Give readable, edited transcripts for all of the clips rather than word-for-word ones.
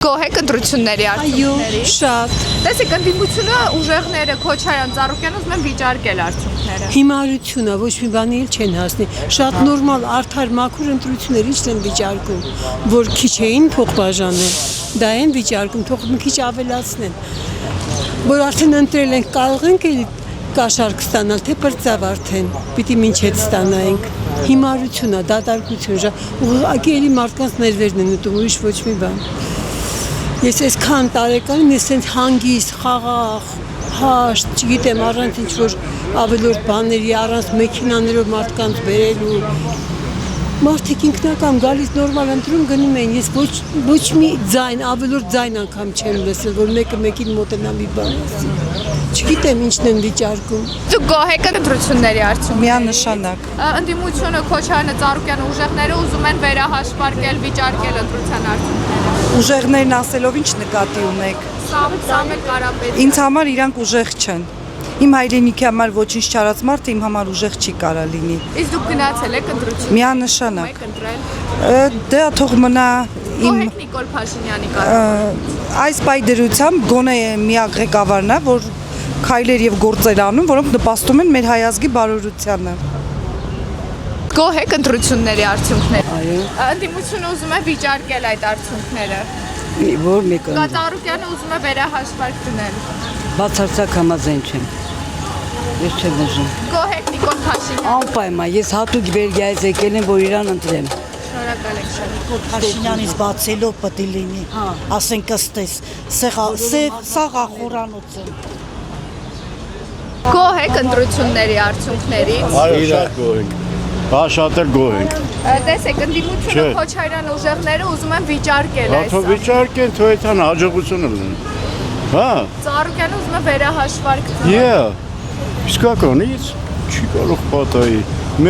Գոհ եք ընտրությունների արդյունքների։ Շատ։ Տեսեք, ընդդիմությունը ուժեղները Քոչարյան, Ծառուկյան ուզում են վիճարկել արդյունքները։ Հիմարությունը ոչ մի բանի էլ չեն հասնի։ Շատ նորմալ արդար մաքուր ընտրություններ ինչ են վիճարկում, որ քիչ էին փող բաժանել։ Դա են վիճարկում, թող մի քիչ ավելացնեն։ Որ արդեն ընտրել ենք, կարող ենք էլ կաշառք ստանալ, թե պրծավ արդեն, պիտի մինչև ստանայինք։ Հիմարությունը, դատարկությունը, ուղղակի էլի մարդկանց ներվերն են ուտում, ուրիշ ոչ մի բան։ Ես այսքան տարեկանին ես այնց հանգիստ, խաղաղ, հաշտ, չգիտեմ, առանց ինչ-որ ավելորդ բաների, առանց մեքենաներով մարդկանց բերելու։ Մարդիկ ինքնական գալիս նորմալ ընտրում գնում են, ես ոչ մի ձայն, ավելորդ ձայն անգամ չեմ լսել, որ մեկը մեկին մոտենա մի բան ասի։ Չգիտեմ ինչն են վիճարկում։ Դուք գոհ եք ընտրությունների արդյունքների։ Միանշանակ։ Ընդդիմությունը Քոչարյանը, Ծառուկյանը ուժեղները ուզում են վերահաշվարկել, վիճարկել ընտրության արդյունքները։ Ուժեղներն ասելով ինչ նկատի ունեք։ Սամվել Կարապետյան։ Ինձ համար իրանք ուժեղ չեն։ Իմ հայրենիքի համար ոչինչ չարած մարդը իմ համար ուժեղ չի կարա լինի։ Իսկ դուք գնացել եք ընտրություն։ Միանշանակ։ Եք ընտրել։ Դա թող մնա Գոհ եք Նիկոլ Փաշինյանի կառավարությամբ։ այս պայդրությամբ գոնե միակ ղեկավարն է, որ քայլեր եւ գործեր անում, որոնք նպաստում են մեր հայ ազգի բարօրությանը։ Գոհ եք ընտրությունների արդյունքները։ Այո։ Ընդդիմությունը ուզում է վիճարկել այդ արդյունքները։ Որ մեկը Ծառուկյանը ուզում է վերահաշվարկ դնել։ բացարձակ համաձայն չեմ։ Ես չեմ ուզում։ Գոհ եք Նիկոլ Փաշինյանը։ Անպայման ես հատուկ Բելգիայից եկել եմ, որ իրան ընտրեմ։ Շնորհակալ եք շատ։ Փաշինյանից բացելով պետք է լինի, ասենք ըստես, սաղ ախորանոցը։ Գոհ եք ընտրությունների արդյունքներից։ Այո, շատ գոհ ենք։ Հա, շատ էլ գոհ ենք։ Տեսեք, ընդդիմությունը Քոչարյան ուժեղները ուզում են վիճարկել այս։ Թող վիճարկեն, թող այդքան հաջողությունը լինի։ Հա։ Ծառուկյանը ուզում է վերահաշվարկ դնել։ Yeah։ Իսկականից չի կարող պատահի։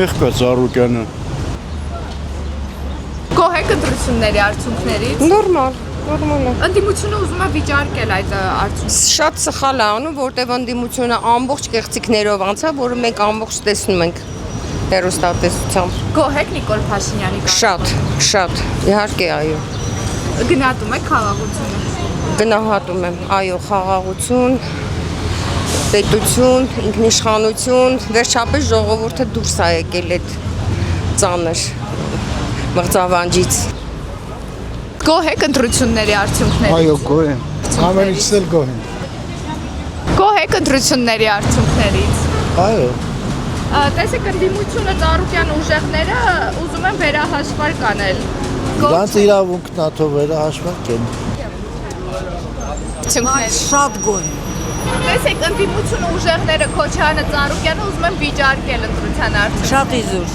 Մեղ կա Ծառուկյանը։ Գոհ եք ընտրությունների արդյունքներից։ Նորմալ է։ Ընդդիմությունը ուզում է վիճարկել այդ արդյունքը։ Շատ սխալ է անում, որտեղ ընդդիմությունը ամբողջ կեղծիքներով անցավ, որը մենք ամբողջ տեսնում ենք հեռուստատեսությամբ։ Գոհ եք Նիկոլ Փաշինյանի կառավարությամբ։ Շատ, իհարկե, այո։ Գնահատում եք խաղաղությունը։ Գնահատում եմ, այո, խաղաղություն, պետություն, ինքնիշխանություն, վերջապես ժողովուրդը դուրս է եկել այդ ծանր մղձավանջից։ Գոհ եք ընտրությունների արդյունքներից։ Այո, գոհ եմ։ Ամենից էլ գոհ եմ։ Գոհ եք ընտրությունների արդյունքներից։ Այո։ Տեսեք, ընդդիմությունը Ծառուկյան ուժեղները ուզում են վերահաշվարկ անել։ Դրանց իրավունքն է թող վերահաշվարկեն։ Շատ գոհ եմ։ Տեսեք, ընդդիմությունը ուժեղները Քոչարյանը, Ծառուկյանը ուզում են վիճարկել ընտրության արդյունքը։ Շատ իզուր։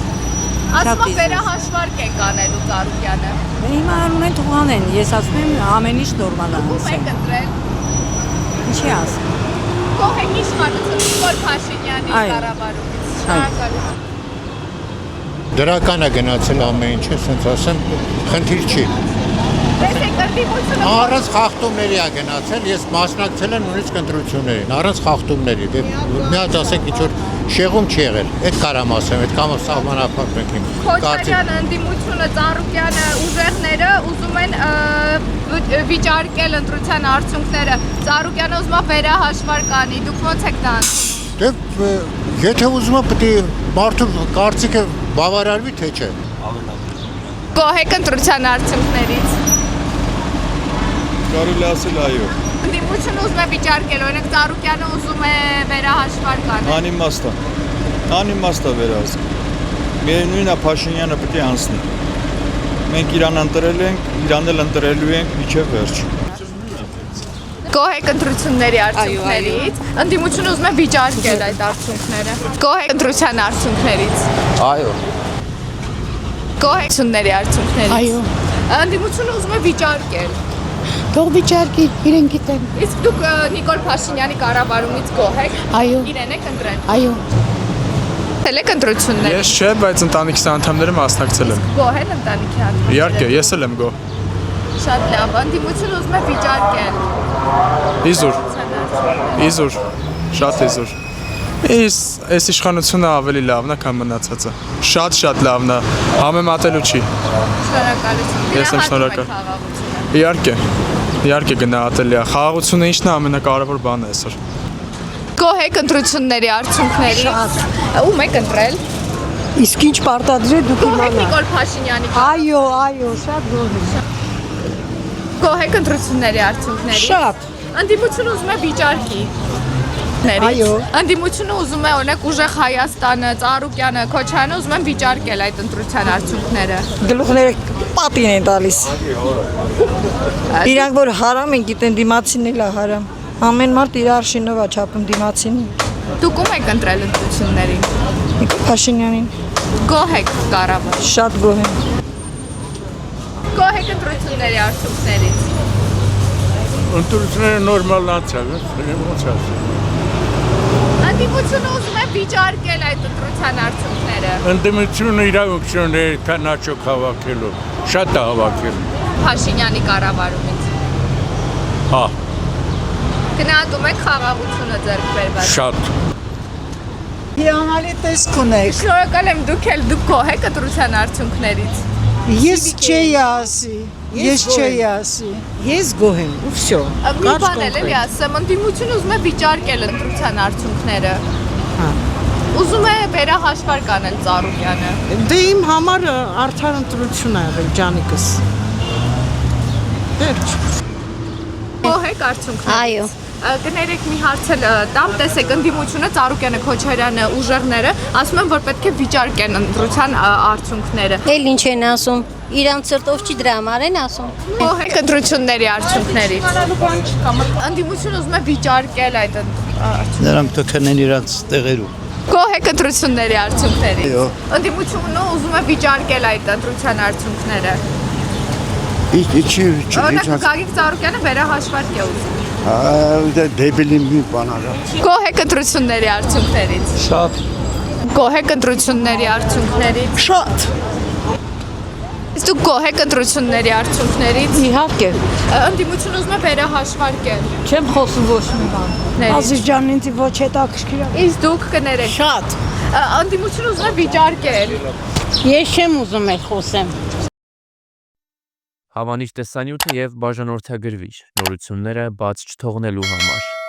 Ասում են վերահաշվարկ եք անելու Ծառուկյանը։ Հիմա անում են թող անեն, ես ասում եմ ամեն ինչ նորմալ է։ Ում եք ընտրել։ Ինչի ասում։ Գոհ եք իշխանություն Նիկոլ Փաշինյանի կառավարումից։ Շնորհակալ եմ։ Դրական է գնացել ամեն ինչը, ասենց ասեմ, խնդիր չի։ Տեսեք, ընդդիմությունը Առանց խախտումների է գնացել, ես մասնակցել եմ նույնիսկ ընտրություններին, առանց խախտումների։ Մի հատ ասենք ինչ որ շեղում չի եղել։ Այդ կարամ ասեմ, այդ կամ սահմանափակ ենք իմ։ Քոչարյանը, ընդդիմությունը, Ծառուկյանը, ուժեղները ուզում են վիճարկել ընտրության արդյունքները։ Ծառուկյանը ուզում է վերահաշվարկ անի։ Դուք ո՞նց եք դա անում։ Դե եթե ուզում եմ պետք է մարդու կարծիքը բավարարվի, թե չէ։ Գոհ եք ընտրության արդյունքներից։ Կարելի ասել այո։ Ընդդիմությունը ուզում է վիճարկել, օրինակ Ծառուկյանը ուզում է վերահաշվարկ անել։ Անիմաստ է վերահսկել։ Միևնույն է Փաշինյանը պետք է անցնի։ Մենք իրան ընտրել ենք, իրան էլ ընտրելու ենք մինչև վերջ։ Գոհ եք ընտրությունների արդյունքներից։ Ընդդիմությունը ուզում է վիճարկել այդ արդյունքները։ Գոհ եք ընտրության արդյունքներից։ Այո։ Գոհ եք ընտրությունների արդյունքներից։ Այո։ Ընդդիմությունը ուզում է վիճարկել։ Թող վիճարկի, իրեն գիտեն։ Իսկ դուք Նիկոլ Փաշինյանի կառավարումից գոհ եք։ Այո։ Իրեն եք ընտրել։ Այո։ Էլ եք ընտրություններ։ Ես չէ, բայց ընտանիքիս անդամները մասնակցել եմ։ Գոհ են ընտանիքի անդամները։ Իհարկե, ես էլ եմ գոհ։ Շատ լավ, ընդդիմությունը ուզում է վիճարկել։ Իզուր, շատ իզուր։ Այս իշխանությունը ավելի լավն է, քան մնացածը։ Շատ լավն է, համեմատելու չի։ Շնորհակալություն։ Ես եմ շնորհակալ։ Իհարկե։ Իհարկե գնահատելի է։ Խաղաղությունը ինչն է ամենակարևոր բանը այսօր։ Գոհ եք ընտրությունների արդյունքներից։ Ում եք ընտրել։ Իսկ ինչ պարտադրե դուք Գոհ եք իմանա։ Նիկոլ Փաշինյանի։ Այո, շատ գոհ եմ։ Գոհ եք ընտրությունների արդյունքներից։ Շատ։ Ընդդիմությունը ուզում է վիճարկի։ Այո։ Ընդդիմությունը ուզում է օրինակ Ուժեղ Հայաստանը, Ծառուկյանը, Քոչարյանը ուզում են վիճարկել այդ ընտրության արդյունքները։ Գլուխները պատին են տալիս։ Իրանք որ հարամ են գիտեն դիմացին էլ է հարամ։ Ամեն մարդ իր արշինով է չափում դիմացին։ Դուք ում եք ընտրել ընտրություններին։ Նիկոլ Փաշինյանին Գոհ եք կառավար։ շատ գոհ եմ։ Գոհ եք ընտրությունների արդյունքներից։ Ընտրությունները նորմալ անցավ, ոնց է։ Ընդդիմությունը ուզում է վիճարկել այդ ընտրության արդյունքները։ Ընդդիմությունը իրավունք չունի կանաչոք հավաքելու, շատ է հավաքել։ Փաշինյանի կառավարումից։ Հա, Գնահատում եք խաղաղությունը ձեռք բերված։ շատ։ Հիանալի տեսք ունեք։ Շնորհակալ եմ դուք գոհ եք ընտրության արդյունքներից։ Ես չէի ասի։ Ես գոհ եմ, ու վсё։ Մի բան էլ ասեմ, ընդդիմությունը ուզում է վիճարկել ընտրության արդյունքները։ Հա։ Ուզում է վերահաշվարկ անել Ծառուկյանը։ Դե իմ համար արդար ընտրություն ա եղել ջանիկս։ Վերջ։ Գոհ եք արդյունքներից։ Այո։ Կներեք մի հարց էլ տամ, տեսեք ընդդիմությունը Ծառուկյանը, Քոչարյանը, Ուժեղները ասում են, որ պետք է վիճարկեն ընտրության արդյունքները։ Էլ ինչ են ասում։ Իրանց սրտով չի դրա համար են ասում։ Գոհ եք ընտրությունների արդյունքներից։ Ընդդիմությունը ուզում է վիճարկել այդ արդյունքները։ Նրանք թքնեն իրանց տեղերում։ Գոհ եք ընտրությունների արդյունքներից։ Ընդդիմությունը ուզում է վիճարկել այդ ընտրության արդյունքները։ Օրինակ Գագիկ Ծառուկյանը վերահաշվարկ է ուզում։ Դեբիլի մի բան արա։ Գոհ եք ընտրությունների արդյունքներից։ Շատ։ Գոհ եք ընտրությունների արդյունքներից։ Շատ։ Իսկ դուք գոհ եք ընտրությունների արդյունքներից։ Իհարկե, Ընդդիմությունը ուզում է վերահաշվարկել։ չեմ խոսում ոչ մի բան։ Ազիզջանն ինձ ոչ հետաքրքիր է։ Իսկ դուք կներեք։ Շատ։ Ընդդիմությունը ուզում է վիճարկել։ Ես չեմ ուզում էլ խոսեմ։ Հավանիչ տեսանյութը եւ բաժանորդագրվիչ նորությունները բաց չթողնելու համար